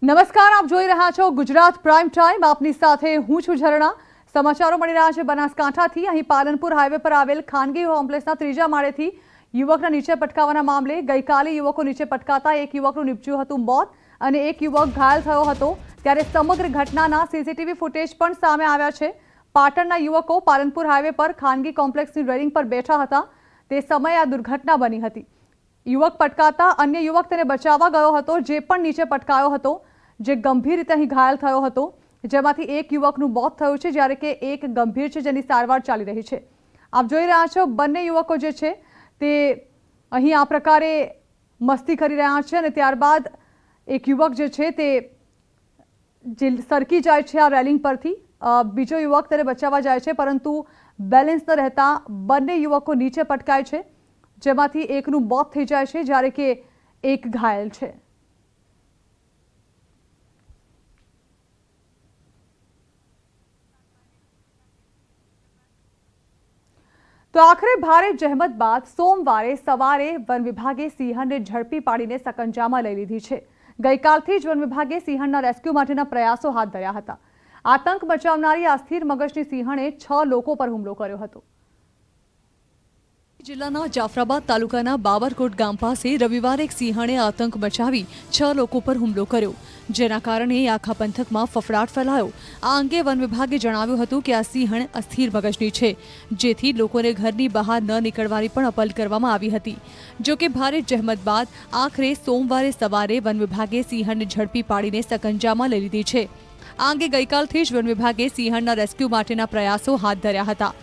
નમસ્કાર, આપ જોઈ રહ્યા છો ગુજરાત પ્રાઇમ ટાઈમ। આપની સાથે હું છું ઝરણા। સમાચારો મળી રહ્યા છે બનાસકાંઠાથી। અહીં પાલનપુર હાઈવે પર આવેલ ખાનગી કોમ્પ્લેક્સના ત્રીજા માળેથી યુવકના નીચે પટકાવવાના મામલે ગઈકાલે યુવકો નીચે પટકાતા એક યુવકનું નીપજ્યું હતું મોત અને એક યુવક ઘાયલ થયો હતો। ત્યારે સમગ્ર ઘટનાના સીસીટીવી ફૂટેજ પણ સામે આવ્યા છે। પાટણના યુવકો પાલનપુર હાઈવે પર ખાનગી કોમ્પ્લેક્સની રેલિંગ પર બેઠા હતા તે સમયે આ દુર્ઘટના બની હતી। યુવક પટકાતા અન્ય યુવક તેને બચાવવા ગયો હતો, જે પણ નીચે પટકાયો હતો, જે ગંભીર રીતે અહીં ઘાયલ થયો હતો, જેમાંથી એક યુવકનું મોત થયું છે જ્યારે કે એક ગંભીર છે, જેની સારવાર ચાલી રહી છે। આપ જોઈ રહ્યા છો બંને યુવકો જે છે તે અહીં આ પ્રકારે મસ્તી કરી રહ્યા છે અને ત્યારબાદ એક યુવક જે છે તે સરકી જાય છે આ રેલિંગ પરથી। બીજો યુવક તેને બચાવવા જાય છે, પરંતુ બેલેન્સ ન રહેતા બંને યુવકો નીચે પટકાય છે, જેમાંથી એકનું મોત થઈ જાય છે જ્યારે કે એક ઘાયલ છે। તો આખરે ભારે જહેમત બાદ સોમવારે સવારે વન વિભાગે સિંહણને ઝડપી પાડીને સકંજામાં લઈ લીધી છે। ગઈકાલથી જ વન વિભાગે સિંહણના રેસ્ક્યુ માટેના પ્રયાસો હાથ ધર્યા હતા। આતંક મચાવનારી આ સ્થિર મગજની સિંહણે 6 લોકો પર હુમલો કર્યો હતો। જિલ્લાના જાફરાબાદ તાલુકાના બાબરકોટ ગામ પાસે રવિવારે એક સિંહણે આતંક મચાવી 6 લોકો પર હુમલો કર્યો, જેના કારણે આખા પંથકમાં ફફડાટ ફેલાયો। આ અંગે વન વિભાગે જણાવ્યું હતું કે આ સિંહણ અસ્થિર મગજની છે, જેથી લોકોને ઘરની બહાર ન નીકળવાની પણ અપીલ કરવામાં આવી હતી। જો કે ભારે જહેમત બાદ આખરે સોમવારે સવારે વન વિભાગે સિંહણને ઝડપી પાડીને સકંજામાં લઈ લીધી છે। આ અંગે ગઈકાલથી જ વન વિભાગે સિંહણના રેસ્ક્યુ માટેના પ્રયાસો હાથ ધર્યા હતા।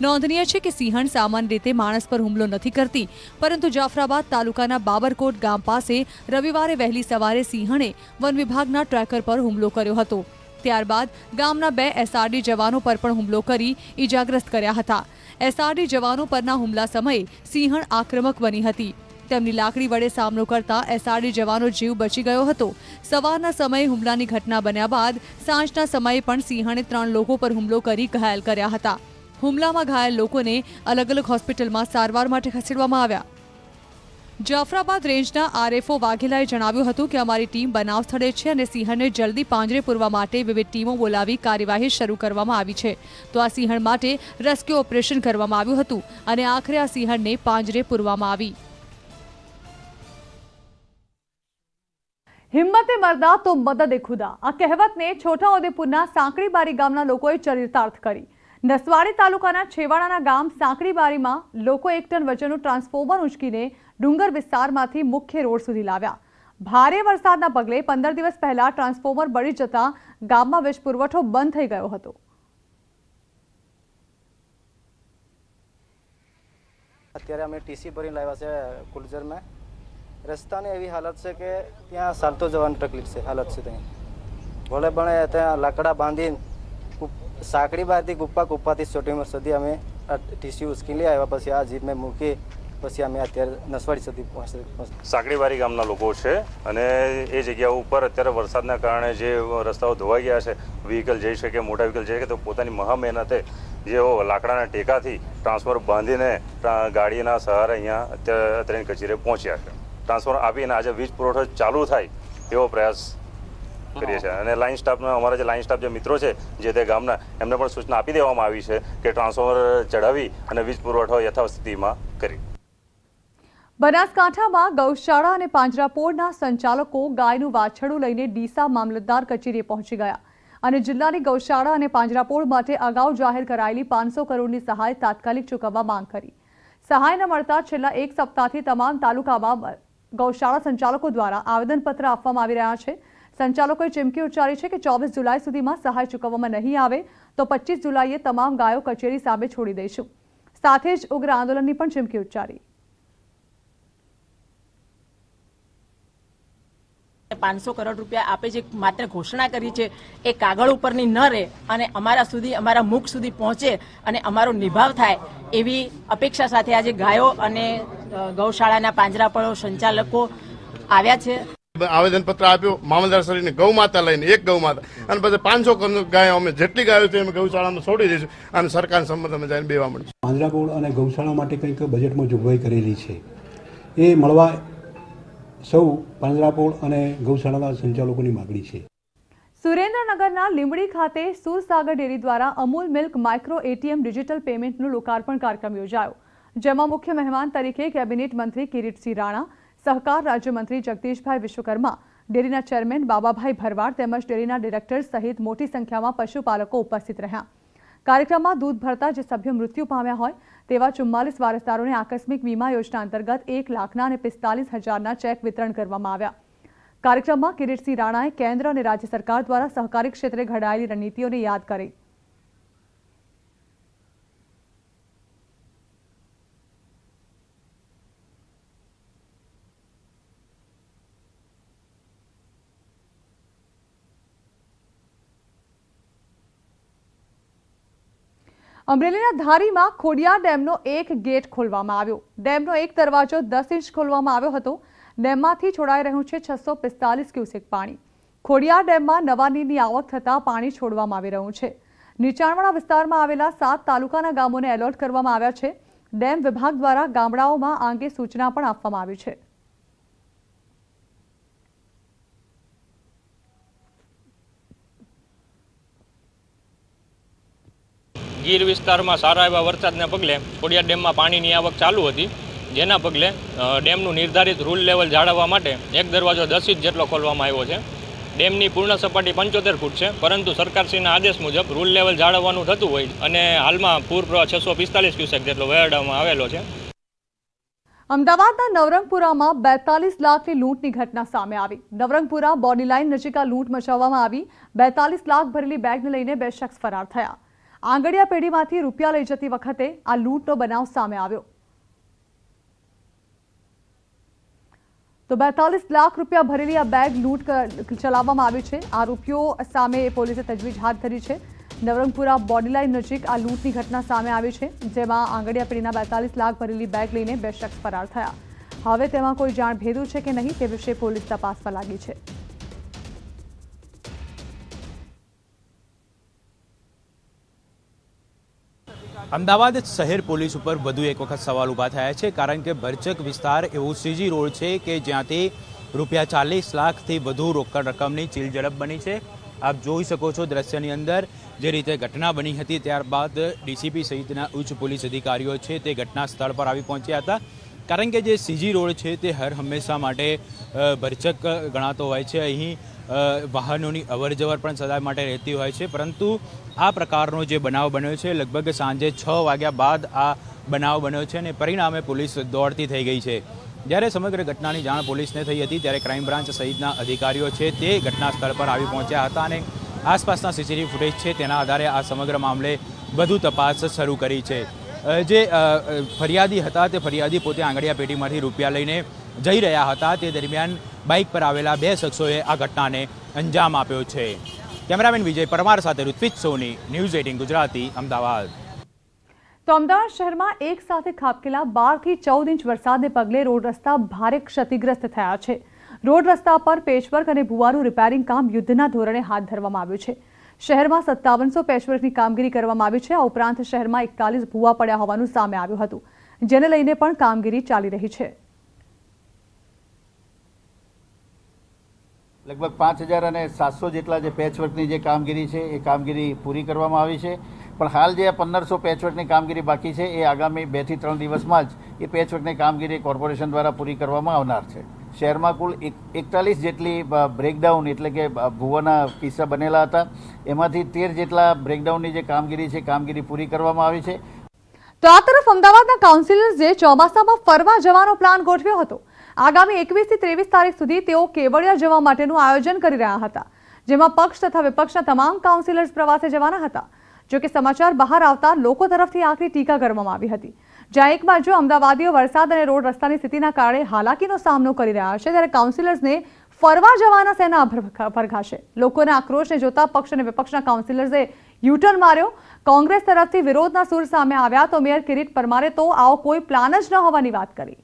નોંધનીય છે કે સિંહણ સામાન્ય રીતે માણસ પર હુમલો નથી કરતી, પરંતુ જાફરાબાદ તાલુકાના બાબરકોટ ગામ પાસે રવિવારે વહેલી સવારે સિંહણે વન વિભાગના ટ્રેકર પર હુમલો કર્યો હતો। ત્યારબાદ ગામના 2 એસઆરડી જવાનો પર પણ હુમલો કરી ઈજાગ્રસ્ત કર્યા હતા। એસઆરડી જવાનો પરના હુમલા સમયે સિંહણ આક્રમક બની હતી। તેમની લાકડી વડે સામનો કરતા એસઆરડી જવાનો જીવ બચી ગયો હતો। સવારના સમયે હુમલાની ઘટના બન્યા બાદ સાંજના સમયે પણ સિંહણે 3 લોકો પર હુમલો કરી ઘાયલ કર્યા હતા। હુમલામાં ઘાયલ લોકોને અલગ અલગ હોસ્પિટલમાં સારવાર માટે ખસેડવામાં આવ્યા। જાફરાબાદ રેન્જના આરએફઓ વાઘેલાએ જણાવ્યું હતું કે અમારી ટીમ બનાવ સ્થળે છે અને સિંહણને જલ્દી પાંજરે પૂરવા માટે વિવિધ ટીમો બોલાવી કાર્યવાહી શરૂ કરવામાં આવી છે। તો આ સિંહણ માટે રેસ્ક્યુ ઓપરેશન કરવામાં આવ્યું હતું અને આખરે આ સિંહણને પાંજરે પૂરવામાં આવી। હિંમતે મરદા તો મદદે ખુદા, આ કહેવતને છોટાઉદેપુરના સાંકડીબારી ગામના લોકોએ ચરિતાર્થ કરી। નસવાડી તાલુકાના છેવાડાના ગામ સાંકડીબારીમાં લોકો 1 ટન વજનનું ટ્રાન્સફોર્મર ઉંચકીને ડુંગર વિસ્તારમાંથી મુખ્ય રોડ સુધી લાવ્યા। ભારે વરસાદના પગલે 15 દિવસ પહેલા ટ્રાન્સફોર્મર બળી જતા ગામમાં વીજ પુરવઠો બંધ થઈ ગયો હતો। અત્યારે અમે ટીસી ભરીને લાવ્યા છે કુલજરમાં। રસ્તાની એવી હાલત છે કે ત્યાં ચાલતો જવાની તકલીફ છે, હાલત છે। ત્યાં ભલે બને ત્યાં લાકડા બાંધીને સાંકડીબારથી ગુપ્પાથી ચોટીમર સુધી અમે ટીસી ઉચકી લઈ આવ્યા। પછી આ જીપમાં મૂકી પછી અમે અત્યારે નસવાડી સુધી પહોંચે। સાંકડીબારી ગામના લોકો છે અને એ જગ્યા ઉપર અત્યારે વરસાદના કારણે જે રસ્તાઓ ધોવાઈ ગયા છે, વ્હીકલ જઈ શકે, મોટા વ્હીકલ જઈ શકે, તો પોતાની મહા મહેનતે જેઓ લાકડાના ટેકાથી ટ્રાન્સફોર્મર બાંધીને ગાડીના સહારે અહીંયા અત્યારે કચેરીએ પહોંચ્યા છે। ટ્રાન્સફોર્મર આપીને આજે વીજ પુરવઠો ચાલુ થાય એવો પ્રયાસ કરીએ છીએ અને લાઇન સ્ટાફના અમારા જે લાઇન સ્ટાફ જે મિત્રો છે જે તે ગામના એમને પણ સૂચના આપી દેવામાં આવી છે કે ટ્રાન્સફોર્મર ચડાવી અને વીજ પુરવઠો યથાવત સ્થિતિમાં કરી। બનાસકાંઠામાં ગૌશાળા અને પાંજરાપોળના સંચાલકો ગાયનું વાછરડું લઈને ડીસા મામલતદાર કચેરીએ પહોંચી ગયા અને જિલ્લાની ગૌશાળા અને પાંજરાપોળ માટે અગાઉ જાહેર કરાયેલી 500 કરોડની સહાય તાત્કાલિક ચૂકવવા માંગ કરી। સહાય ન મળતા છેલ્લા 1 સપ્તાહથી તમામ તાલુકામાં ગૌશાળા સંચાલકો દ્વારા આવેદનપત્ર આપવામાં આવી રહ્યા છે। સંચાલકોએ ચીમકી ઉચ્ચારી છે કે 24 જુલાઈ સુધીમાં સહાય ચૂકવવામાં નહીં આવે તો 25 જુલાઈએ તમામ ગાયો કચેરી સામે છોડી દઈશું। સાથે જ ઉગ્ર આંદોલનની પણ ચીમકી ઉચ્ચારી। 500 કરોડ રૂપિયા આપે જે માત્ર ઘોષણા કરી છે એ કાગળ ઉપરની ન રહે અને અમારા સુધી, અમારા મુખ સુધી પહોંચે અને અમારો નિભાવ થાય એવી અપેક્ષા સાથે આજે ગાયો અને ગૌશાળાના પાંજરાપોળો સંચાલકો આવ્યા છે। આવેદનપત્ર આપ્યું મામલતદારશ્રીને ગૌ માતા લઈને, એક ગૌ માતા અને પછી 500 ગાયો અમે જેટલી ગાયો છે અમે ગૌશાળામાં છોડી દઈશું અને સરકારના સંમત અમે જઈને બેવા મળીશું। પાંજરાપોળ અને ગૌશાળા માટે કંઈક બજેટમાં જોગવાઈ કરેલી છે, એ મળવા સૌ પાંજરાપોળ અને ગૌશાળાના સંચાલકોની માગણી છે. સુરેન્દ્રનગરના લીંબડી ખાતે સુરસાગર ડેરી દ્વારા Amul milk micro ATM digital પેમેન્ટનું લોકાર્પણ કાર્યક્રમ યોજાયો, જેમાં મુખ્ય મહેમાન તરીકે કેબિનેટ મંત્રી કિરીટસિંહ રાણા, સહકાર રાજ્યમંત્રી જગદીશભાઈ વિશ્વકર્મા, ડેરીના ચેરમેન બાબાભાઈ ભરવાડ તેમજ ડેરીના ડિરેક્ટર સહિત મોટી સંખ્યામાં પશુપાલકો ઉપસ્થિત રહ્યા. કાર્યક્રમમાં દૂધ ભરતા જે સભ્યો મૃત્યુ પામ્યા હોય તેવા 44 વારસદારોને આકસ્મિક વીમા યોજના અંતર્ગત 1 લાખના અને 45,000ના ચેક વિતરણ કરવામાં આવ્યા. કાર્યક્રમમાં કિરીટસિંહ રાણાએ કેન્દ્ર અને રાજ્ય સરકાર દ્વારા સહકારી ક્ષેત્રે ઘડાયેલી રણનીતિઓને યાદ કરી. અમરેલીના ધારીમાં ખોડિયાર ડેમનો એક ગેટ ખોલવામાં આવ્યો. ડેમનો એક દરવાજો 10 ઇંચ ખોલવામાં આવ્યો હતો. ડેમમાંથી છોડાઈ રહ્યું છે 645 ક્યુસેક પાણી. ખોડિયાર ડેમમાં નવા નીરની આવક થતાં પાણી છોડવામાં આવી રહ્યું છે. નીચાણવાળા વિસ્તારમાં આવેલા 7 તાલુકાના ગામોને એલર્ટ કરવામાં આવ્યા છે. ડેમ વિભાગ દ્વારા ગામડાઓમાં આ અંગે સૂચના પણ આપવામાં આવી છે. ગીર વિસ્તારમાં સારા એવા વરસાદને પગલે ખોડિયાર ડેમમાં પાણીની આવક ચાલુ હતી, જેના પગલે ડેમનું નિર્ધારિત રૂલ લેવલ જાળવવા માટે એક દરવાજો 10 ઇંચ જેટલો ખોલવામાં આવ્યો છે. ડેમની પૂર્ણ સપાટી 75 ફૂટ છે, પરંતુ સરકારશ્રીના આદેશ મુજબ રૂલ લેવલ જાળવવાનું થતું હોય અને હાલમાં પૂર પ્રવાહ 645 ક્યુસેક જેટલો વહેવામાં આવેલો છે. અમદાવાદના નવરંગપુરામાં 42 લાખની લૂંટની ઘટના સામે આવી. નવરંગપુરા બોર્ડર લાઇન નજીક આ લૂંટ મચાવવામાં આવી. 42 લાખ ભરેલી બેગને લઈને 2 શખ્સ ફરાર થયા. આંગડિયા પેઢીમાંથી રૂપિયા લઈ જતી વખતે આ લૂંટનો બનાવ સામે આવ્યો. તો 42 લાખ રૂપિયા ભરેલી આ બેગ લૂંટ ચલાવવામાં આવી છે. આરોપીઓ સામે પોલીસે તજવીજ હાથ ધરી છે. નવરંગપુરા બોર્ડર લાઇન નજીક આ લૂંટની ઘટના સામે આવી છે, જેમાં આંગડિયા પેઢીના 42 લાખ ભરેલી બેગ લઈને 2 શખ્સ ફરાર થયા. હવે તેમાં કોઈ જાણ ભેદું છે કે નહીં તે વિશે પોલીસ તપાસવા લાગી છે. અમદાવાદ શહેર પોલીસ ઉપર વધુ એક વખત સવાલ ઊભા થયા છે, કારણ કે ભરચક વિસ્તાર એવો સીજી રોડ છે કે જ્યાંથી રૂપિયા 40 લાખથી વધુ રોકડ રકમની ચીલઝડપ બની છે. આપ જોઈ શકો છો દ્રશ્યની અંદર જે રીતે ઘટના બની હતી, ત્યારબાદ ડીસીપી સહિતના ઉચ્ચ પોલીસ અધિકારીઓ છે તે ઘટના સ્થળ પર આવી પહોંચ્યા હતા, કારણ કે જે સીજી રોડ છે તે હર હંમેશા માટે ભરચક ગણાતો હોય છે. અહીં વાહનોની અવરજવર પણ સદા માટે રહેતી હોય છે, પરંતુ આ પ્રકારનો જે બનાવ બન્યો છે લગભગ સાંજે 6 વાગ્યા બાદ આ બનાવ બન્યો છે અને પરિણામે પોલીસ દોડતી થઈ ગઈ છે. જ્યારે સમગ્ર ઘટનાની જાણ પોલીસને થઈ હતી ત્યારે ક્રાઇમ બ્રાન્ચ સહિતના અધિકારીઓ છે તે ઘટના સ્થળ પર આવી પહોંચ્યા હતા અને આસપાસના સીસીટીવી ફૂટેજ છે તેના આધારે આ સમગ્ર મામલે વધુ તપાસ શરૂ કરી છે. જે ફરિયાદી હતા તે ફરિયાદી પોતે આંગડિયા પેઢીમાંથી રૂપિયા લઈને જઈ રહ્યા હતા. તે દરમિયાન બાઇક પર આવેલા 2 શખ્સોએ આ ઘટનાને અંજામ આપ્યો છે. કેમેરામેન વિજય પરમાર સાથે ઋત્વિજ સોની, ન્યૂઝ 18 ગુજરાતી, અમદાવાદ. તો અમદાવાદ શહેરમાં એક સાથે ખાબકેલા 12 થી 14 ઇંચ વરસાદને પગલે રોડ રસ્તા ભારે ક્ષતિગ્રસ્ત થયા છે. રોડ રસ્તા પર પેચવર્ક અને ભુવાનું રિપેરિંગ કામ યુદ્ધના ધોરણે હાથ ધરવામાં આવ્યું છે. શહેરમાં 5700 પેચવર્કની કામગીરી કરવામાં આવી છે. આ ઉપરાંત શહેરમાં 41 ભુવા પડ્યા હોવાનું સામે આવ્યું હતું, જેને લઈને પણ કામગીરી ચાલી રહી છે. લગભગ 5700 જેટલા જે પેચવર્કની જે કામગીરી છે એ કામગીરી પૂરી કરવામાં આવી છે. પણ હાલ જે 1500 પેચવર્કની કામગીરી બાકી છે એ આગામી 2 થી 3 દિવસમાં જ એ પેચવર્કની કામગીરી કોર્પોરેશન દ્વારા પૂરી કરવામાં આવનાર છે. શહેરમાં કુલ 41 જેટલી બ્રેકડાઉન એટલે કે ભુવાના કિસ્સા બનેલા હતા, એમાંથી 13 જેટલા બ્રેકડાઉનની જે કામગીરી છે કામગીરી પૂરી કરવામાં આવી છે. તો આ તરફ અમદાવાદના કાઉન્સિલર્સે ચોમાસામાં ફરવા જવાનો પ્લાન ગોઠવ્યો હતો. આગામી 21 થી 23 તારીખ સુધી તેઓ કેવડિયા જવા માટેનું આયોજન કરી રહ્યા હતા, જેમાં પક્ષ તથા વિપક્ષના તમામ કાઉન્સિલર્સ પ્રવાસે જવાના હતા. જોકે સમાચાર બહાર આવતા લોકો તરફથી આકરી ટીકા કરવામાં આવી હતી. જ્યાં એક બાજુ અમદાવાદીઓ વરસાદ અને રોડ રસ્તાની સ્થિતિના કારણે હાલાકીનો સામનો કરી રહ્યા છે, ત્યારે કાઉન્સિલર્સને ફરવા જવાના સેના ભરખાશે. લોકોના આક્રોશને જોતા પક્ષ અને વિપક્ષના કાઉન્સિલર્સે યુટર્ન માર્યો. કોંગ્રેસ તરફથી વિરોધના સૂર સામે આવ્યા તો મેયર કિરીટ પરમારે તો આવો કોઈ પ્લાન જ ન હોવાની વાત કરી.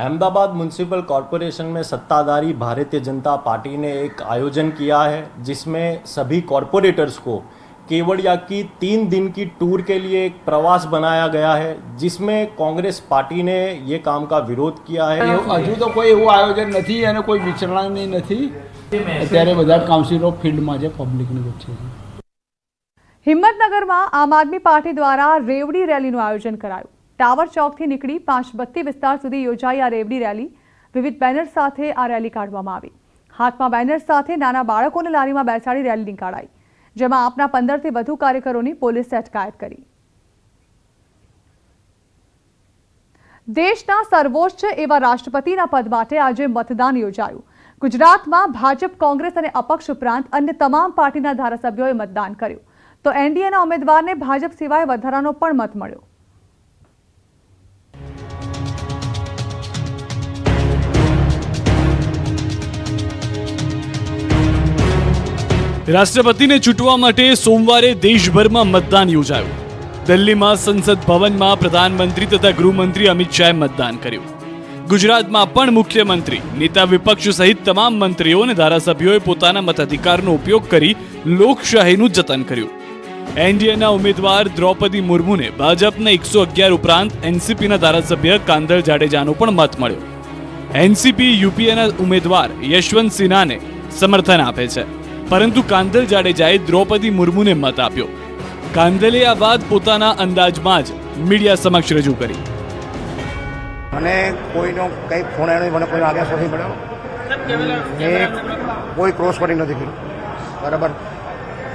अहमदाबाद म्यूनसिपल कॉरपोरेशन में सत्ताधारी भारतीय जनता पार्टी ने एक आयोजन किया है जिसमें सभी कॉरपोरेटर्स को केवड़िया की 3 दिन की टूर के लिए एक प्रवास बनाया गया है, जिसमें कांग्रेस पार्टी ने ये काम का विरोध किया है। હજુ તો કોઈ એવું આયોજન નથી અને કોઈ વિચારણા નથી. અત્યારે બધા કાઉન્સિલરો ફિલ્ડમાં છે, પબ્લિકની વચ્ચે છે. હિંમતનગરમાં આમ આદમી પાર્ટી દ્વારા રેવડી રેલીનું આયોજન કરાયું. ટાવર ચોકથી નીકળી 532 વિસ્તાર સુધી યોજાઈ આ રેવડી રેલી. વિવિધ બેનર સાથે આ રેલી કાઢવામાં આવી. હાથમાં બેનર સાથે નાના બાળકોને લારીમાં બેસાડી રેલી નીકાળાઈ, જેમાં આપના 15થી વધુ કાર્યકરોની પોલીસે અટકાયત કરી. દેશના સર્વોચ્ચ એવા રાષ્ટ્રપતિના પદ માટે આજે મતદાન યોજાયું. ગુજરાતમાં ભાજપ, કોંગ્રેસ અને અપક્ષ ઉપરાંત અન્ય તમામ પાર્ટીના ધારાસભ્યોએ મતદાન કર્યું, તો એનડીએના ઉમેદવારને ભાજપ સિવાય વધારાનો પણ મત મળ્યો. રાષ્ટ્રપતિને ચૂંટવા માટે સોમવારે દેશભરમાં મતદાન યોજાયું. દિલ્હીમાં સંસદ ભવનમાં પ્રધાનમંત્રી તથા ગૃહમંત્રી અમિત શાહે મતદાન કર્યું. ગુજરાતમાં પણ મુખ્યમંત્રી, નેતા વિપક્ષ સહિત તમામ મંત્રીઓ અને ધારાસભ્યોએ પોતાના મતાધિકારનો ઉપયોગ કરી લોકશાહીનું જતન કર્યું. એનડીએના ઉમેદવાર દ્રૌપદી મુર્મુને ભાજપના 111 ઉપરાંત એનસીપીના ધારાસભ્ય કાંદલ જાડેજાનો પણ મત મળ્યો. એનસીપી યુપીએના ઉમેદવાર યશવંત સિન્હાને સમર્થન આપે છે, પરંતુ કાંદલ જાડેજાએ દ્રૌપદી મુર્મુને મત આપ્યો. કાંદલે આ વાત પોતાના અંદાજમાં જ મીડિયા સમક્ષ રજૂ કરી. મને કોઈનો કંઈ ફોન આવ્યો, મને કોઈનો આદેશ નથી મળ્યો. મેં કોઈ ક્રોસ વોટિંગ નથી કર્યું. બરાબર,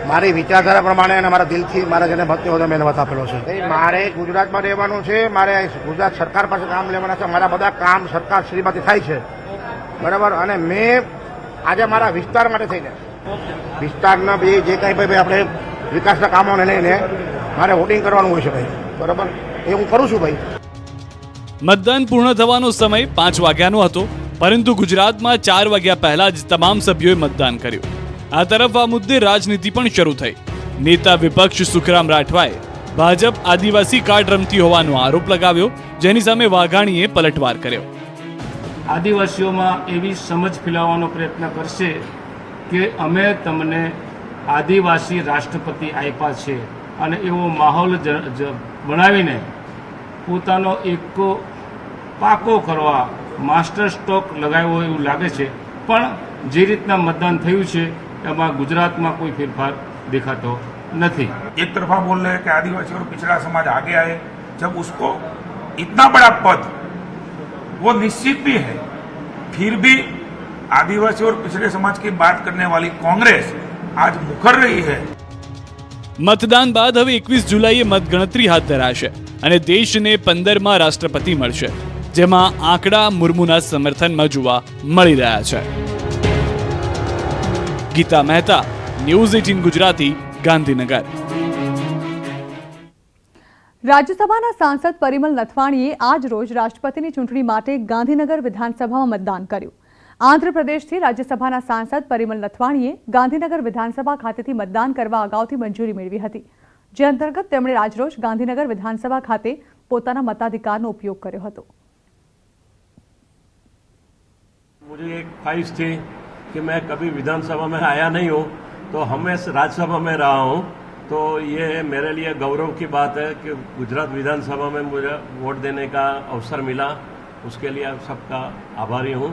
મારી વિચારધારા પ્રમાણે અને મારા દિલથી મારા જેને ભક્તિ હોય મેં મત આપેલો છે. મારે ગુજરાતમાં રહેવાનું છે, મારે ગુજરાત સરકાર પાસે કામ લેવાના છે. મારા બધા કામ સરકાર શ્રીમાંથી થાય છે. બરાબર, અને મેં આજે મારા વિસ્તાર માટે થઈને વિસ્તારના જે કાંઈ ભાઈ આપણે વિકાસના કામોને લઈને મારે વોટિંગ કરવાનું હોય છે ભાઈ. બરાબર, એ હું કરું છું ભાઈ. મતદાન પૂર્ણ થવાનો સમય 5 વાગ્યાનો હતો, પરંતુ ગુજરાતમાં 4 વાગ્યા પહેલા જ તમામ સભ્યોએ મતદાન કર્યું. આ તરફ આ મુદ્દે રાજનીતિ પણ શરૂ થઈ. નેતા વિપક્ષ સુખરામ રાઠવાએ ભાજપ આદિવાસી કાર્ડ રમતી હોવાનો આરોપ લગાવ્યો, જેની સામે વાઘાણીએ પલટવાર કર્યો. આદિવાસીઓમાં એવી સમજ ફેલાવવાનો પ્રયત્ન કરશે કે અમે તમને આદિવાસી રાષ્ટ્રપતિ આપ્યા છે, અને એવો માહોલ બનાવીને પોતાનો એક પાકો કરવા માસ્ટર સ્ટ્રોક લગાવ્યો એવું લાગે છે. પણ જે રીતના મતદાન થયું છે એમાં ગુજરાતમાં કોઈ ફેરફાર दिखातो नहीं। एक तरफा बोल रहे हैं कि आदिवासी और पिछड़ा समाज आगे आए, जब उसको इतना बड़ा पद वो निश्चित भी है, फिर भी आदिवासी और पिछड़े समाज की बात करने वाली कांग्रेस आज मुखर रही है। मतदान बाद હવે 21 જુલાઈએ મતગણતરી હાથ ધરાશે અને દેશને 15મા રાષ્ટ્રપતિ મળશે, જેમાં આંકડા મુર્મુના સમર્થનમાં જોવા મળી રહ્યા છે। ગીતા મહેતા, ન્યૂઝ 18 ગુજરાતી, ગાંધીનગર। રાજ્યસભાના સાંસદ પરિમલ નથવાણીએ આજ રોજ રાષ્ટ્રપતિની ચૂંટણી માટે ગાંધીનગર વિધાનસભામાં મતદાન કર્યું। આંધ્રપ્રદેશથી રાજ્યસભાના સાંસદ પરિમલ નથવાણીએ ગાંધીનગર વિધાનસભા ખાતેથી મતદાન કરવા અગાઉથી મંજૂરી મેળવી હતી, જે અંતર્ગત તેમણે આજરોજ ગાંધીનગર વિધાનસભા ખાતે પોતાના મતાધિકારનો ઉપયોગ કર્યો હતો। मुझे एक ख्वाहिश थी कि मैं कभी विधानसभा में आया नहीं हूँ, तो हमेशा राज्यसभा में रहा हूँ, तो ये मेरे लिए गौरव की बात है कि गुजरात विधानसभा में मुझे वोट देने का अवसर मिला, उसके लिए आप सबका आभारी हूँ।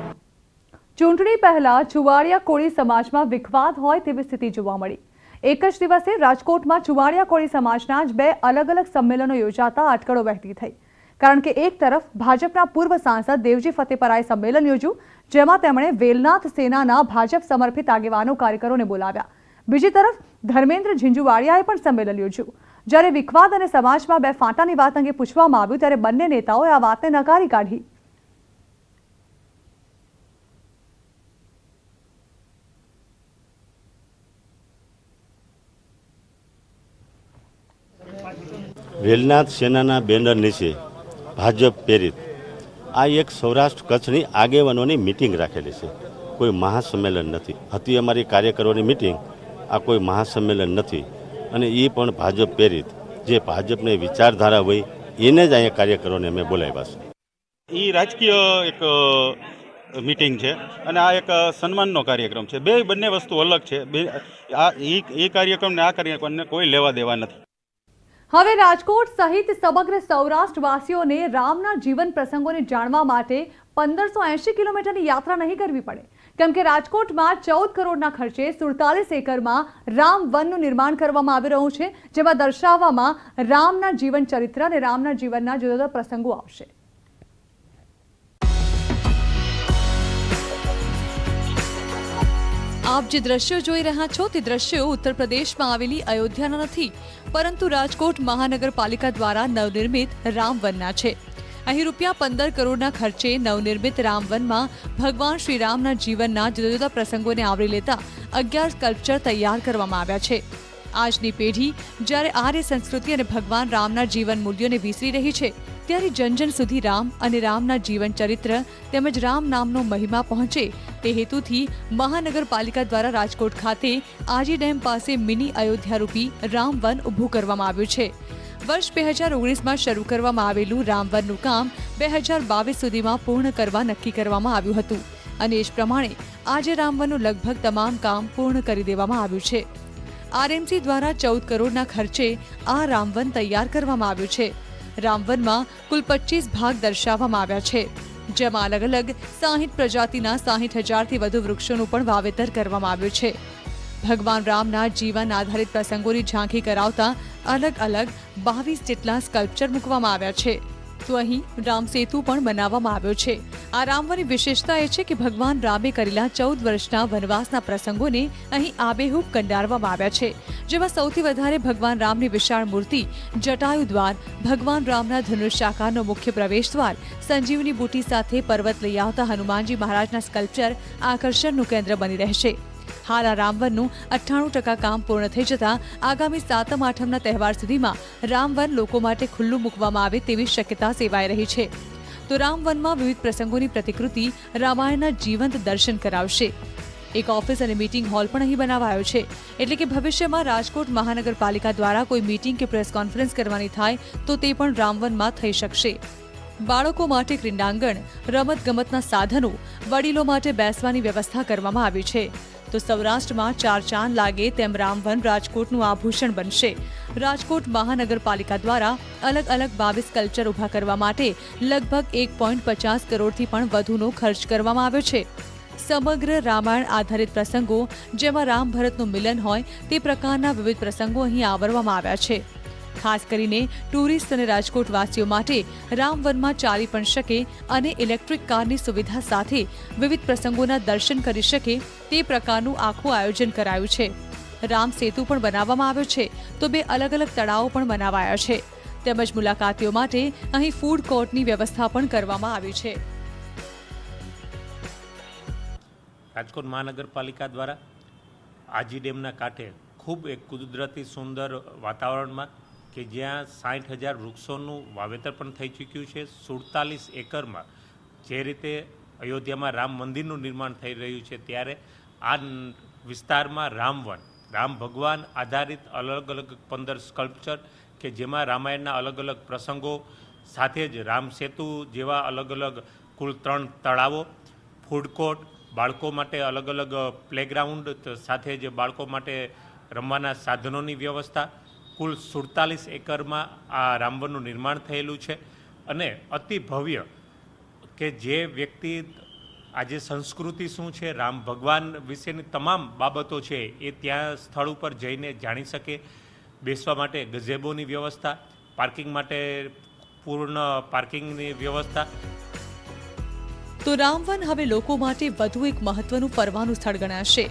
ચૂંટણી પહેલા ચુવાડિયા કોળી સમાજમાં વિખવાદ હોય તેવી સ્થિતિ જોવા મળી। એક જ દિવસે રાજકોટમાં ચુવાડિયા કોળી સમાજના જ બે અલગ અલગ સંમેલનો યોજાતા અટકળો વહેતી થઈ, કારણ કે એક તરફ ભાજપના પૂર્વ સાંસદ દેવજી ફતેપરાએ સંમેલન યોજ્યું, જેમાં તેમણે વેલનાથ સેનાના ભાજપ સમર્પિત આગેવાનો કાર્યકરોને બોલાવ્યા। બીજી તરફ ધર્મેન્દ્ર ઝીંઝુવાડિયાએ પણ સંમેલન યોજ્યું। જ્યારે વિખવાદ અને સમાજમાં બે ફાંટાની વાત અંગે પૂછવામાં આવ્યું, ત્યારે બંને નેતાઓએ આ વાતને નકારી કાઢી। વેલનાથ સેનાના બેનર નીચે ભાજપ પ્રેરિત આ એક સૌરાષ્ટ્ર કચ્છની આગેવાનોની મિટિંગ રાખેલી છે, કોઈ મહાસંમેલન નથી। હતી અમારી કાર્યકરોની મિટિંગ, આ કોઈ મહાસંમેલન નથી, અને એ પણ ભાજપ પ્રેરિત જે ભાજપની વિચારધારા હોય એને જ અહીંયા કાર્યકરોને અમે બોલાવ્યા છે। એ રાજકીય એક મીટિંગ છે અને આ એક સન્માનનો કાર્યક્રમ છે. બંને વસ્તુ અલગ છે. એ કાર્યક્રમને આ કાર્યક્રમને કોઈ લેવા દેવા નથી. હવે રાજકોટ સહિત સમગ્ર સૌરાષ્ટ્રવાસીઓને રામના જીવન પ્રસંગોને જાણવા માટે 1580 કિલોમીટરની યાત્રા નહીં કરવી પડે, કેમ કે રાજકોટમાં 14 કરોડના ખર્ચે 47 એકરમાં રામ વનનું નિર્માણ કરવામાં આવી રહ્યું છે, જેમાં દર્શાવવામાં રામના જીવન ચરિત્ર અને રામના જીવનના જુદા જુદા પ્રસંગો આવશે. આપ જે દ્રશ્યો જોઈ રહ્યા છો તે દ્રશ્યો ઉત્તર પ્રદેશમાં આવેલી અયોધ્યાના નથી, પરંતુ રાજકોટ મહાનગરપાલિકા દ્વારા નવનિર્મિત રામવનના છે. અહીં ₹15 કરોડના ખર્ચે નવનિર્મિત રામવનમાં ભગવાન શ્રીરામના જીવનના જુદા જુદા પ્રસંગોને આવરી લેતા 11 સ્કલ્પચર તૈયાર કરવામાં આવ્યા છે. આજની પેઢી જ્યારે આર્ય સંસ્કૃતિ અને ભગવાન રામના જીવન મૂલ્યોને વિસરી રહી છે, ત્યારે જન સુધી રામ અને રામના જીવન ચરિત્ર તેમજ રામ નામનો મહિમા પહોંચે તે હેતુથી મહાનગરપાલિકા દ્વારા રાજકોટ ખાતે આજી ડેમ પાસે મિની અયોધ્યારૂપી રામવન ઊભું કરવામાં આવ્યું છે. વર્ષ 2019માં શરૂ કરવામાં આવેલું રામવનનું કામ 2022 સુધીમાં પૂર્ણ કરવા નક્કી કરવામાં આવ્યું હતું અને એ જ પ્રમાણે આજે રામવનનું લગભગ તમામ કામ પૂર્ણ કરી દેવામાં આવ્યું છે. આરએમસી દ્વારા 14 કરોડના ખર્ચે આ રામવન તૈયાર કરવામાં આવ્યું છે. રામવનમાં કુલ 25 ભાગ દર્શાવવામાં આવ્યા છે, જેમાં અલગ અલગ 60 પ્રજાતિના 60,000થી વધુ વૃક્ષોનું પણ વાવેતર કરવામાં આવ્યું છે. ભગવાન રામના જીવન આધારિત પ્રસંગોની ઝાંખી કરાવતા અલગ અલગ 22 જેટલા સ્કલ્પચર મૂકવામાં આવ્યા છે. તો અહીં રામ સેતુ પણ બનાવવામાં આવ્યો છે. આ રામવનની વિશેષતા એ છે કે ભગવાન રામે કરેલા 14 વર્ષના વનવાસના પ્રસંગોને અહીં આબેહૂબ કંડારવામાં આવ્યા છે, જેમાં સૌથી વધારે ભગવાન રામની વિશાળ મૂર્તિ, જટાયુ દ્વાર, ભગવાન રામના ધનુષ્યાકારનો મુખ્ય પ્રવેશ દ્વાર, સંજીવની બુટી સાથે પર્વત લઈ આવતા હનુમાનજી મહારાજના સ્કલ્પચર આકર્ષણનું કેન્દ્ર બની રહેશે. હાલ આ રામવનનું 98% કામ પૂર્ણ થઈ જતા આગામી 7મ-8મના તહેવાર સુધીમાં રામવન લોકો માટે ખુલ્લું મૂકવામાં આવે તેવી શક્યતા સેવાઈ રહી છે. તો રામવનમાં વિવિધ પ્રસંગોની પ્રતિકૃતિ રામાયણના જીવંત દર્શન કરાવશે. એક ઓફિસ અને મીટિંગ હોલ પણ અહીં બનાવાયો છે, એટલે કે ભવિષ્યમાં રાજકોટ મહાનગરપાલિકા દ્વારા કોઈ મીટિંગ કે પ્રેસ કોન્ફરન્સ કરવાની થાય તો તે પણ રામવનમાં થઈ શકશે. બાળકો માટે ક્રીડાંગણ, રમતગમતના સાધનો, વડીલો માટે બેસવાની વ્યવસ્થા કરવામાં આવી છે. તો સૌરાષ્ટ્રમાં 4 ચાંદ લાગે તેમ રામવન રાજકોટનું આભૂષણ બનશે. રાજકોટ મહાનગરપાલિકા દ્વારા અલગ અલગ 22 સ્કલ્પચર ઊભા કરવા માટે લગભગ 1.50 કરોડથી પણ વધુનો ખર્ચ કરવામાં આવ્યો છે. સમગ્ર રામાયણ આધારિત પ્રસંગો, જેમાં રામ ભરતનું મિલન હોય તે પ્રકારના વિવિધ પ્રસંગો અહીં આવરવામાં આવ્યા છે. ખાસ કરીને ટુરિસ્ટ અને રાજકોટ વાસીઓ માટે રામવનમાં ચાલી પણ શકે અને ઇલેક્ટ્રિક કારની સુવિધા સાથે વિવિધ પ્રસંગોના દર્શન કરી શકે તે પ્રકારનું આખું આયોજન કરાયું છે. રામ સેતુ પણ બનાવવામાં આવ્યો છે, તો 2 અલગ અલગ તળાવો પણ બનાવાયા છે, તેમજ મુલાકાતીઓ માટે અહીં ફૂડ કોર્ટની વ્યવસ્થા પણ કરવામાં આવી છે. રાજકોટ મહાનગરપાલિકા દ્વારા આજી ડેમના કાંઠે ખૂબ એક કુદરતી સુંદર વાતાવરણમાં કે જ્યાં 60,000 વૃક્ષોનું વાવેતર પણ થઈ ચૂક્યું છે. 47 એકરમાં જે રીતે અયોધ્યામાં રામ મંદિરનું નિર્માણ થઈ રહ્યું છે, ત્યારે આ વિસ્તારમાં રામવન, રામ ભગવાન આધારિત અલગ અલગ 15 સ્કલ્પચર કે જેમાં રામાયણના અલગ અલગ પ્રસંગો સાથે જ રામ સેતુ જેવા અલગ અલગ કુલ 3 તળાવો, ફૂડ કોર્ટ, બાળકો માટે અલગ અલગ પ્લેગ્રાઉન્ડ સાથે જ બાળકો માટે રમવાના સાધનોની વ્યવસ્થા, કુલ 47 એકરમાં આ રામવનનું નિર્માણ થયેલું છે. અને અતિ ભવ્ય કે જે વ્યક્તિ આજે સંસ્કૃતિ શું છે, રામ ભગવાન વિશેની તમામ બાબતો છે એ ત્યાં સ્થળ ઉપર જઈને જાણી શકે. બેસવા માટે ગઝેબોની વ્યવસ્થા, પાર્કિંગ માટે પૂર્ણ પાર્કિંગની વ્યવસ્થા. તો રામવન હવે લોકો માટે વધુ એક મહત્વનું ફરવાનું સ્થળ ગણાશે,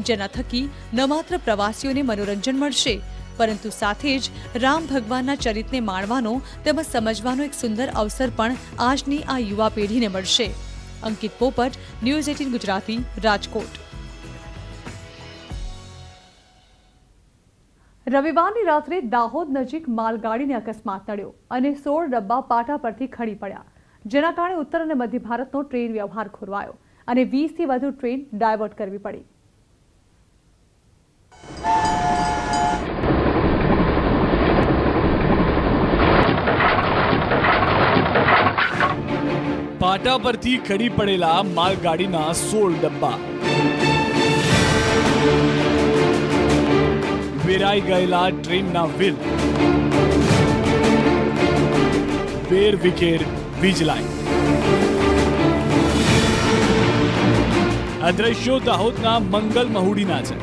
જેના થકી ન માત્ર પ્રવાસીઓને મનોરંજન મળશે, પરંતુ સાથે જ રામ ભગવાનના ચરિત્રને માણવાનો તેમજ સમજવાનો એક સુંદર અવસર પણ આજની આ યુવા પેઢીને મળશે. અંકિત પોપટ, ન્યૂઝ 18 ગુજરાતી, રાજકોટ. રવિવારની રાત્રે દાહોદ નજીક માલગાડીને અકસ્માત નડ્યો અને 16 ડબ્બા પાટા પરથી ખડી પડ્યા, જેના કારણે ઉત્તર અને મધ્ય ભારતનો ટ્રેન વ્યવહાર ખોરવાયો અને 20થી વધુ ટ્રેન ડાયવર્ટ કરવી પડી. પાટા પરથી ખડી પડેલા માલગાડીના 16 ડબ્બા, વેરાઈ ગયેલા ટ્રેનના વ્હીલ, વેર વિખેર વીજ લાઈન. આ દ્રશ્યો દાહોદના મંગલ મહુડીના છે,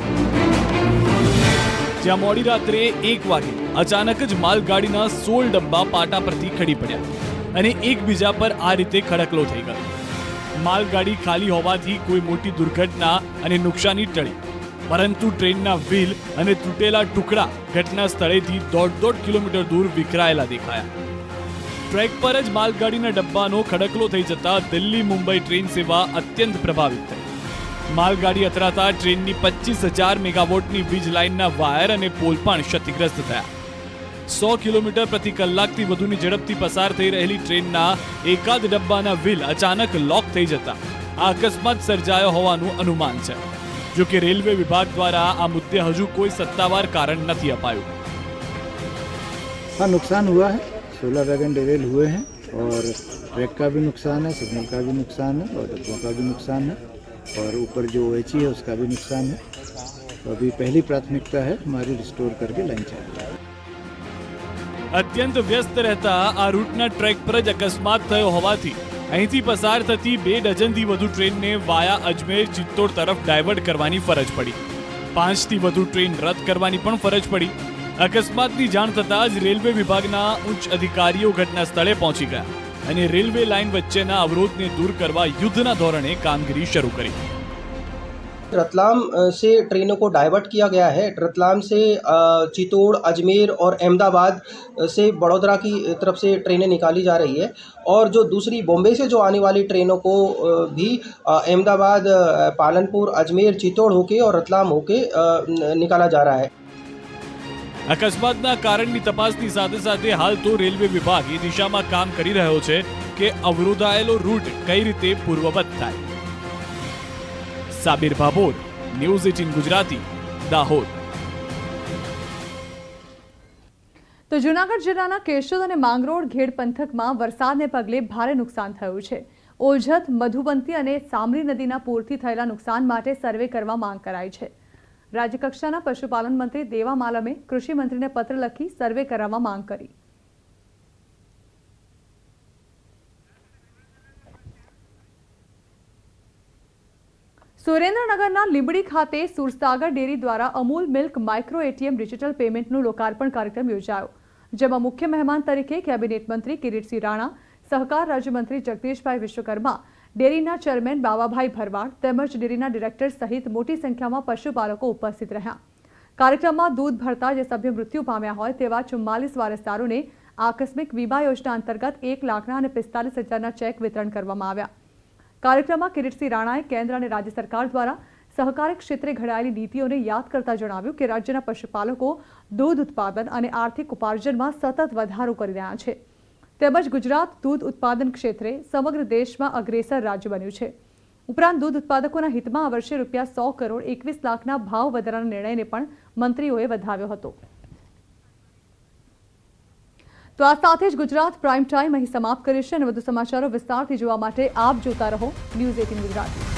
જ્યાં મોડી રાત્રે 1 વાગે અચાનક જ માલગાડીના 16 ડબ્બા પાટા પરથી ખડી પડ્યા અને એકબીજા પર આ રીતે ખડકલો થઈ ગયો. માલગાડી ખાલી હોવાથી કોઈ મોટી દુર્ઘટના અને નુકસાની ટળી, પરંતુ ટ્રેનના વ્હીલ અને તૂટેલા ટુકડા ઘટના સ્થળેથી 1.5 કિલોમીટર દૂર વિખરાયેલા દેખાયા. ટ્રેક પર જ માલગાડીના ડબ્બાનો ખડકલો થઈ જતા દિલ્હી મુંબઈ ટ્રેન સેવા અત્યંત પ્રભાવિત થઈ. માલગાડી અથડાતા ટ્રેનની 25,000 મેગાવોટની વીજ લાઇનના વાયર અને પોલ પણ ક્ષતિગ્રસ્ત થયા. 100 કિલોમીટર પ્રતિ કલાકથી વધુની ઝડપથી પસાર થઈ રહેલી ટ્રેનના એકાદ ડબ્બાના વ્હીલ અચાનક લોક થઈ જતા આ અકસ્માત સર્જાયો હોવાનું અનુમાન છે. જો કે રેલવે વિભાગ દ્વારા આ મુદ્દે હજુ કોઈ સત્તાવાર કારણ નથી અપાયું. हाँ, नुकसान हुआ है, 16 वैगन डिरेल हुए हैं और ट्रैक का भी नुकसान है, सिग्नल का भी नुकसान है और डब्बों का भी नुकसान है और ऊपर जो OHE है उसका भी नुकसान है. तो अभी पहली प्राथमिकता है हमारी रिस्टोर करके लाइन चालू. અત્યંત વ્યસ્ત રહેતા આ રૂટના ટ્રેક પર જ અકસ્માત થયો હોવાથી અહીંથી પસાર થતી 2 ડઝનથી વધુ ટ્રેનને વાયા અજમેર ચિત્તોડ તરફ ડાયવર્ટ કરવાની ફરજ પડી. 5થી વધુ ટ્રેન રદ કરવાની પણ ફરજ પડી. અકસ્માતની જાણ થતાં જ રેલવે વિભાગના ઉચ્ચ અધિકારીઓ ઘટના સ્થળે પહોંચી ગયા અને રેલવે લાઇન વચ્ચેના અવરોધને દૂર કરવા યુદ્ધના ધોરણે કામગીરી શરૂ કરી. रतलाम से ट्रेनों को डाइवर्ट किया गया है. रतलाम से चित्तौड़, अजमेर और अहमदाबाद से बड़ौदा की तरफ से ट्रेनें निकाली जा रही है और जो दूसरी बॉम्बे से जो आने वाली ट्रेनों को भी अहमदाबाद, पालनपुर, अजमेर, चित्तौड़ होके और रतलाम होके निकाला जा रहा है. અકસ્માતના કારણની તપાસની સાથે સાથે હાલ તો રેલવે વિભાગ એ દિશામાં કામ કરી રહ્યો છે કે અવરોધાયેલો રૂટ કઈ રીતે પૂર્વવત થાય. સાબિર ભાભોર, ન્યૂઝ 18 ગુજરાતી, દાહોદ. તો જૂનાગઢ જિલ્લાના કેશોદ અને માંગરોળ ઘેડ પંથકમાં વરસાદને પગલે ભારે નુકસાન થયું છે. ઓઝત, મધુબંતી અને સામરી નદીના પૂરથી થયેલા નુકસાન માટે સર્વે કરવા માંગ કરાઈ છે. રાજ્યકક્ષાના પશુપાલન મંત્રી દેવા માલમે કૃષિ મંત્રીને પત્ર લખી સર્વે કરાવવા માંગ કરી. સુરેન્દ્રનગરના લીંબડી ખાતે સુરસાગર ડેરી દ્વારા Amul milk micro ATM digital પેમેન્ટનું લોકાર્પણ કાર્યક્રમ યોજાયો, જેમાં મુખ્ય મહેમાન તરીકે કેબિનેટ મંત્રી કિરીટસિંહ રાણા, સહકાર રાજ્યમંત્રી જગદીશભાઈ વિશ્વકર્મા, ડેરીના ચેરમેન બાવાભાઈ ભરવાડ તેમજ ડેરીના ડિરેક્ટર સહિત મોટી સંખ્યામાં પશુપાલકો ઉપસ્થિત રહ્યા. કાર્યક્રમમાં દૂધ ભરતા જે સભ્ય મૃત્યુ પામ્યા હોય તેવા 44 વારસદારોને આકસ્મિક વીમા યોજના અંતર્ગત 1 લાખના અને 45,000ના ચેક વિતરણ કરવામાં આવ્યા. કાર્યક્રમમાં કિરીટસિંહ રાણાએ કેન્દ્ર અને રાજ્ય સરકાર દ્વારા સહકારી ક્ષેત્રે ઘડાયેલી નીતિઓને યાદ કરતા જણાવ્યું કે રાજ્યના પશુપાલકો દૂધ ઉત્પાદન અને આર્થિક ઉપાર્જનમાં સતત વધારો કરી રહ્યા છે. તેમજ ગુજરાત દૂધ ઉત્પાદન ક્ષેત્રે સમગ્ર દેશમાં અગ્રેસર રાજ્ય બન્યું છે. ઉપરાંત દૂધ ઉત્પાદકોના હિતમાં આ વર્ષે ₹100 કરોડ 21 લાખના ભાવ વધારાના નિર્ણયને પણ મંત્રીઓએ વધાવ્યો હતો. તો આ સાથે જ ગુજરાત પ્રાઇમ ટાઈમ અહીં સમાપ્ત કરીશું અને વધુ સમાચારો વિસ્તારથી જોવા માટે આપ જોતા રહો ન્યૂઝ 18 ગુજરાતી.